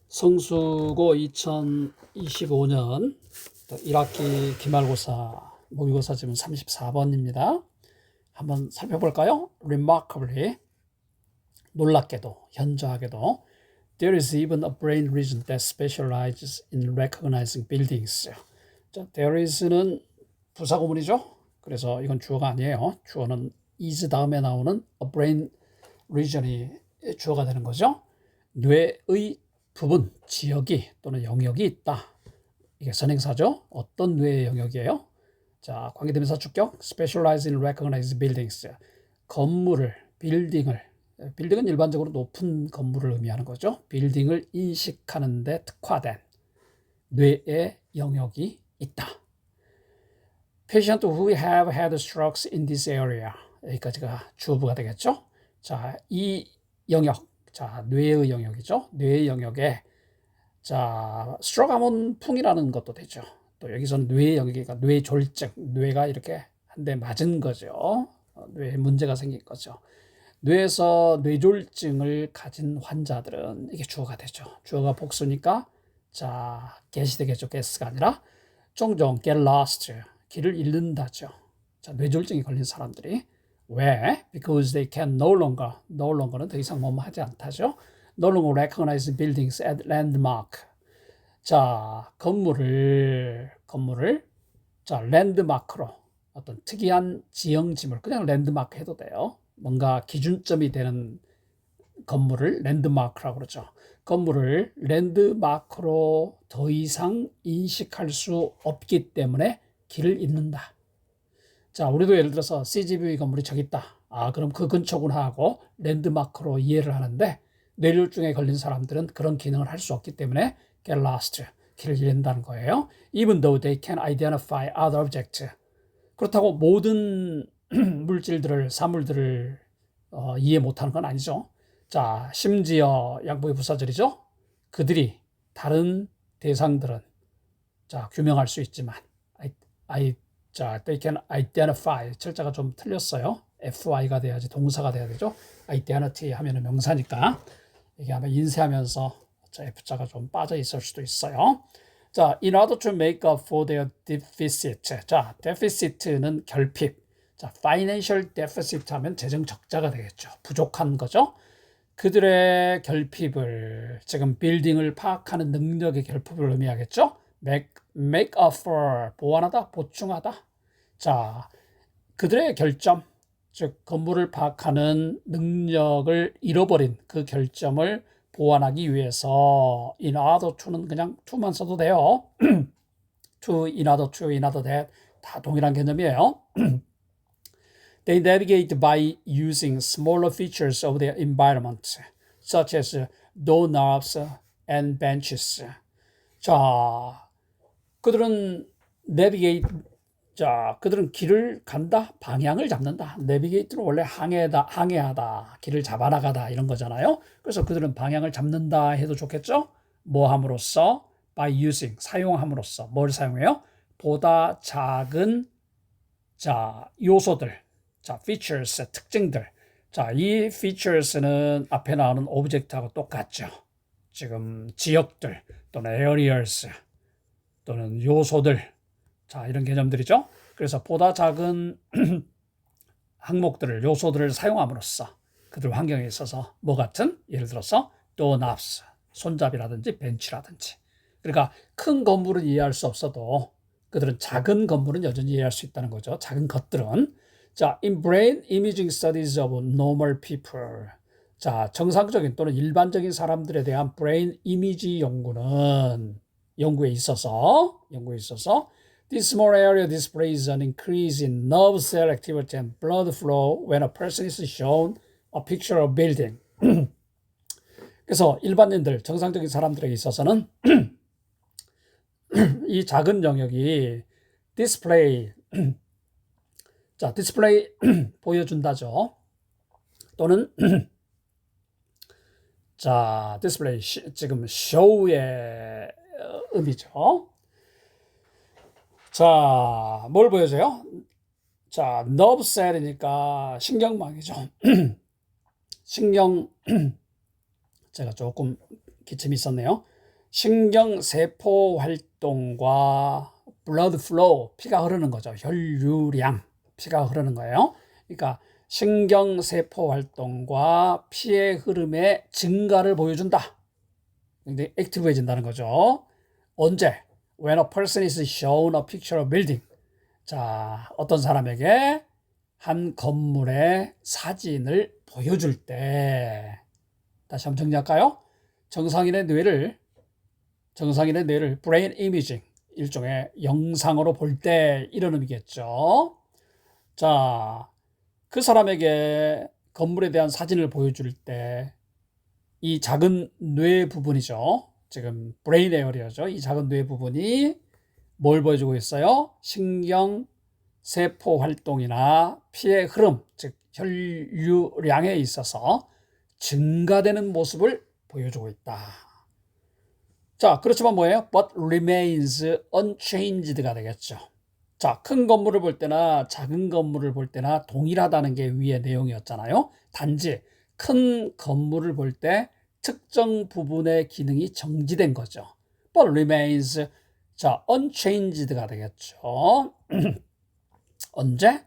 성수고 2025년 1학기 기말고사 모의고사 지문 34번입니다. 한번 살펴볼까요? Remarkably, 놀랍게도, 현저하게도 There is even a brain region that specializes in recognizing buildings. 자, there is는 부사구문이죠. 그래서 이건 주어가 아니에요. 주어는 is 다음에 나오는 a brain region이 주어가 되는 거죠. 뇌의 부분, 지역이 또는 영역이 있다. 이게 선행사죠. 어떤 뇌의 영역이에요? 자, 관계대명사 주격, specialize in recognized buildings. 건물을, 빌딩은 일반적으로 높은 건물을 의미하는 거죠. 빌딩을 인식하는 데 특화된 뇌의 영역이 있다. Patient who have had strokes in this area. 여기까지가 주어부가 되겠죠. 자, 이 영역, 자, 뇌의 영역이죠. 뇌의 영역에, 자, 스트로크 하면 풍이라는 것도 되죠. 또 여기서는 뇌의 영역이니까 뇌졸증, 뇌가 이렇게 한 대 맞은 거죠. 뇌에 문제가 생긴 거죠. 뇌에서 뇌졸증을 가진 환자들은 이게 주어가 되죠. 주어가 복수니까, 자, get이 되겠죠. get가 아니라 종종 get lost, 길을 잃는다죠. 자, 뇌졸증이 걸린 사람들이. 왜? Because they can no longer는 더 이상 뭐뭐 하지 않다죠. No longer recognize buildings as landmark. 자, 건물을 자, 랜드마크로 어떤 특이한 지형지물, 그냥 랜드마크 해도 돼요. 뭔가 기준점이 되는 건물을 랜드마크라고 그러죠. 건물을 랜드마크로 더 이상 인식할 수 없기 때문에 길을 잃는다. 자, 우리도 예를 들어서 CGV 건물이 저기 있다. 아, 그럼 그 근처구나 하고 랜드마크로 이해를 하는데 뇌졸중에 걸린 사람들은 그런 기능을 할 수 없기 때문에 get lost, 길을 잃는다는 거예요. Even though they can identify other objects. 그렇다고 모든 물질들을, 사물들을 이해 못하는 건 아니죠. 자, 심지어 양보의 부사절이죠. 그들이 다른 대상들은 자, 규명할 수 있지만 자, they can identify. 철자가 좀 틀렸어요. FI가 돼야지 동사가 돼야 되죠. identity 하면은 명사니까. 이게 아마 인쇄하면서 F자가 좀 빠져 있을 수도 있어요. 자, in order to make up for their deficit. 자, deficit는 결핍. 자, financial deficit 하면 재정 적자가 되겠죠. 부족한 거죠. 그들의 결핍을, 지금 빌딩을 파악하는 능력의 결핍을 의미하겠죠. make up for, 보완하다, 보충하다. 자, 그들의 결점, 즉 건물을 파악하는 능력을 잃어버린 그 결점을 보완하기 위해서 in order to는 그냥 to만 써도 돼요. to, in order to, in order that 다 동일한 개념이에요. They navigate by using smaller features of their environment, such as doorknobs and benches. 자, 그들은 navigate, 자, 그들은 길을 간다, 방향을 잡는다. 내비게이트는 원래 항해하다, 길을 잡아나가다 이런 거잖아요. 그래서 그들은 방향을 잡는다 해도 좋겠죠? 뭐 함으로써? by using, 사용함으로써. 뭘 사용해요? 보다 작은, 자, 요소들, 자, features, 특징들. 자, 이 features는 앞에 나오는 object하고 똑같죠. 지금 지역들 또는 areas 또는 요소들. 자, 이런 개념들이죠. 그래서 보다 작은 항목들을, 요소들을 사용함으로써 그들 환경에 있어서 뭐 같은, 예를 들어서 doorknobs, 손잡이라든지 벤치라든지. 그러니까 큰 건물은 이해할 수 없어도 그들은 작은 건물은 여전히 이해할 수 있다는 거죠. 작은 것들은. 자, in brain imaging studies of normal people. 자, 정상적인 또는 일반적인 사람들에 대한 brain image 연구에 있어서 this small area displays an increase in nerve cell activity and blood flow when a person is shown a picture of building. 그래서 일반인들, 정상적인 사람들에게 있어서는 이 작은 영역이 display, 자, display 보여준다죠. 또는 자, display 지금 show의 의미죠. 자, 뭘 보여줘요? 자, nerve cell이니까 신경망이죠. 신경, 제가 조금 기침이 있었네요. 신경세포 활동과 blood flow, 피가 흐르는 거죠. 혈류량, 피가 흐르는 거예요. 그러니까 신경세포 활동과 피의 흐름의 증가를 보여준다. 굉장히 액티브해진다는 거죠. 언제? When a person is shown a picture of building. 자, 어떤 사람에게 한 건물의 사진을 보여줄 때. 다시 한번 정리할까요? 정상인의 뇌를 brain imaging, 일종의 영상으로 볼 때 이런 의미겠죠. 자, 그 사람에게 건물에 대한 사진을 보여줄 때 이 작은 뇌 부분이죠. 지금 브레인 에어리어죠. 이 작은 뇌 부분이 뭘 보여주고 있어요? 신경 세포 활동이나 피의 흐름, 즉 혈류량에 있어서 증가되는 모습을 보여주고 있다. 자, 그렇지만 뭐예요? But remains unchanged가 되겠죠. 자, 큰 건물을 볼 때나 작은 건물을 볼 때나 동일하다는 게 위의 내용이었잖아요. 단지 큰 건물을 볼 때 특정 부분의 기능이 정지된 거죠. But remains, 자, unchanged가 되겠죠. 언제?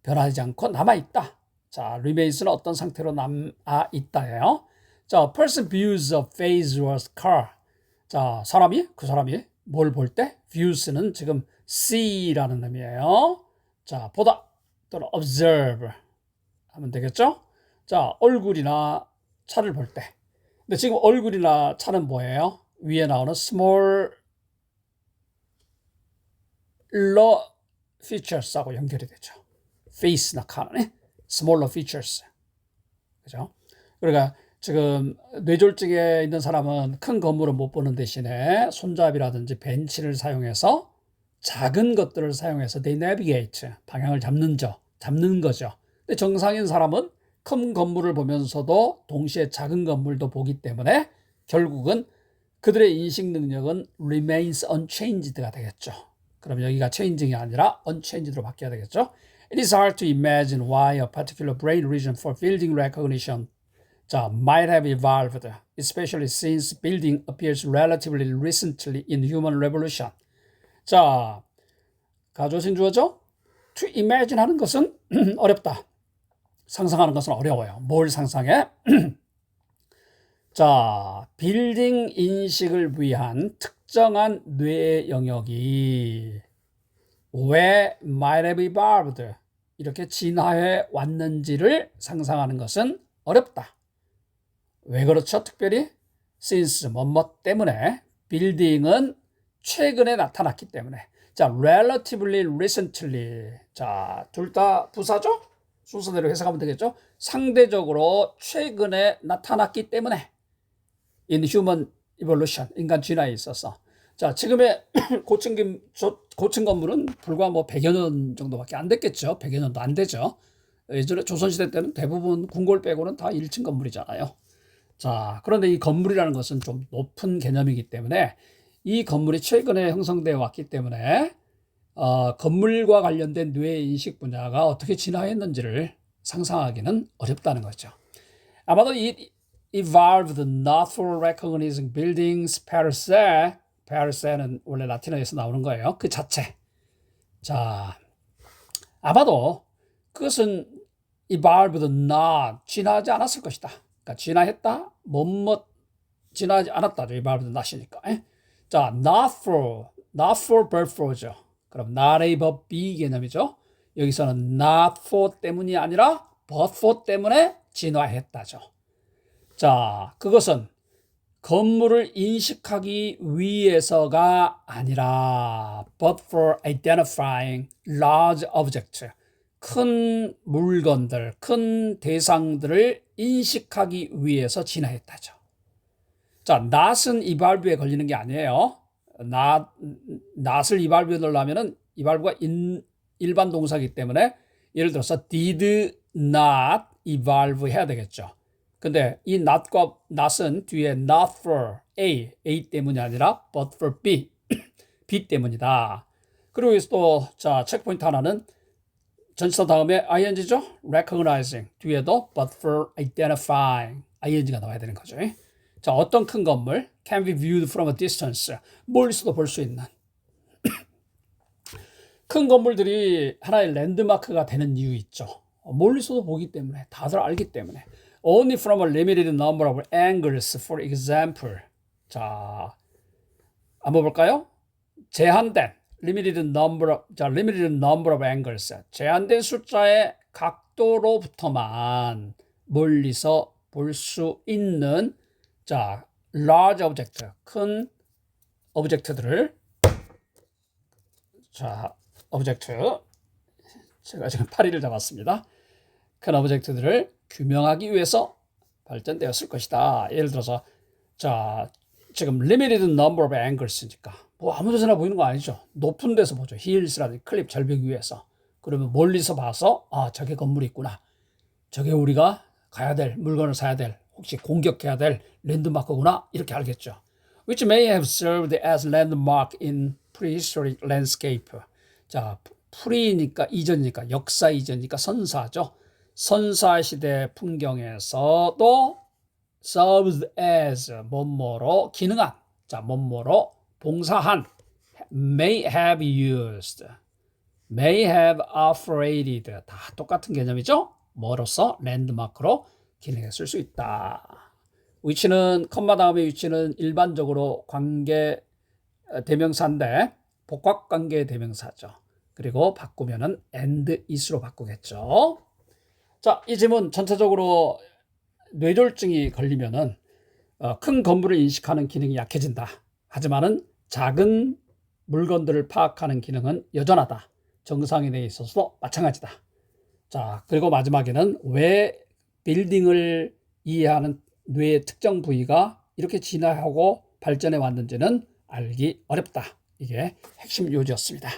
변하지 않고 남아있다. 자, remains는 어떤 상태로 남아있다예요. 자, person views a phase or car. 자, 그 사람이 뭘 볼 때? views는 지금 see라는 의미예요. 자, 보다 또는 observe 하면 되겠죠? 자, 얼굴이나 차를 볼 때. 근데 지금 얼굴이나 차는 뭐예요? 위에 나오는 smaller features하고 연결이 되죠. face나 car는 smaller features. 그죠? 그러니까 지금 뇌졸중에 있는 사람은 큰 건물을 못 보는 대신에 손잡이라든지 벤치를 사용해서 작은 것들을 사용해서 they navigate, 방향을 잡는 거죠. 근데 정상인 사람은 큰 건물을 보면서도 동시에 작은 건물도 보기 때문에 결국은 그들의 인식 능력은 remains unchanged가 되겠죠. 그럼 여기가 changing이 아니라 unchanged로 바뀌어야 되겠죠. It is hard to imagine why a particular brain region for building recognition 자, might have evolved, especially since building appears relatively recently in human revolution. 자, 가조신 주어죠? To imagine 하는 것은 어렵다. 상상하는 것은 어려워요. 뭘 상상해? 자, 빌딩 인식을 위한 특정한 뇌의 영역이 왜 might have evolved 이렇게 진화해 왔는지를 상상하는 것은 어렵다. 왜 그렇죠? 특별히 since 뭐뭐 때문에 빌딩은 최근에 나타났기 때문에 자, relatively recently 자, 둘 다 부사죠? 순서대로 해석하면 되겠죠? 상대적으로 최근에 나타났기 때문에 in human evolution 인간 진화에 있어서 자, 지금의 고층 건물은 불과 뭐 100여 년 정도밖에 안 됐겠죠? 100여 년도 안 되죠? 예전에 조선시대 때는 대부분 궁궐 빼고는 다 1층 건물이잖아요. 자, 그런데 이 건물이라는 것은 좀 높은 개념이기 때문에 이 건물이 최근에 형성되어 왔기 때문에 건물과 관련된 뇌의 인식 분야가 어떻게 진화했는지를 상상하기는 어렵다는 거죠. 아마도 이 evolved not for recognizing buildings per se, per se는 원래 라틴어에서 나오는 거예요. 그 자체. 자, 아마도 그것은 evolved not, 진화하지 않았을 것이다. 그러니까 진화했다, 진화하지 않았다죠. evolved not이니까. 자, not for but for죠. 그럼 not A but B 개념이죠. 여기서는 not for 때문이 아니라 but for 때문에 진화했다죠. 자, 그것은 건물을 인식하기 위해서가 아니라 but for identifying large objects, 큰 물건들, 큰 대상들을 인식하기 위해서 진화했다죠. 자, not은 evolve에 걸리는 게 아니에요. not을 evolve에 넣으려면은 evolve가 일반 동사이기 때문에 예를 들어서 did not evolve 해야 되겠죠. 근데 이 not과 not은 뒤에 not for A 때문이 아니라 but for B, B 때문이다. 그리고 또 자, 체크포인트 하나는 전치사 다음에 ing죠. recognizing 뒤에도 but for identifying ing가 나와야 되는 거죠. 자, 어떤 큰 건물? Can be viewed from a distance. 멀리서도 볼 수 있는. 큰 건물들이 하나의 랜드마크가 되는 이유 있죠. 멀리서도 보기 때문에, 다들 알기 때문에. Only from a limited number of angles, for example. 자, 한번 볼까요? 제한된 limited number of angles. 제한된 숫자의 각도로부터만 멀리서 볼 수 있는 자, large object, 큰 오브젝트들을 자, 오브젝트 제가 지금 파리를 잡았습니다. 큰 오브젝트들을 규명하기 위해서 발전되었을 것이다. 예를 들어서 자, 지금 limited number of angles니까 뭐 아무 데서나 보이는 거 아니죠. 높은 데서 보죠. hills라든지 클립 절벽 위에서. 그러면 멀리서 봐서 아, 저게 건물이 있구나. 저게 우리가 가야 될 물건을 사야 될 혹시 공격해야 될 랜드마크구나. 이렇게 알겠죠. Which may have served as landmark in prehistoric landscape. 자, 프리니까 이전이니까 역사 이전이니까 선사죠. 선사 시대 풍경에서도 served as 뭐뭐로 기능한 자 뭐뭐로 봉사한 may have used may have operated 다 똑같은 개념이죠. 뭐로서 랜드마크로 기능했을 수 있다. 위치는 컴마 다음에 위치는 일반적으로 관계 대명사인데 복합관계 대명사죠. 그리고 바꾸면은 and is로 바꾸겠죠. 자, 이 지문 전체적으로 뇌졸중이 걸리면은 큰 건물을 인식하는 기능이 약해진다. 하지만은 작은 물건들을 파악하는 기능은 여전하다. 정상인에 있어서도 마찬가지다. 자, 그리고 마지막에는 왜 빌딩을 이해하는 뇌의 특정 부위가 이렇게 진화하고 발전해 왔는지는 알기 어렵다. 이게 핵심 요지였습니다.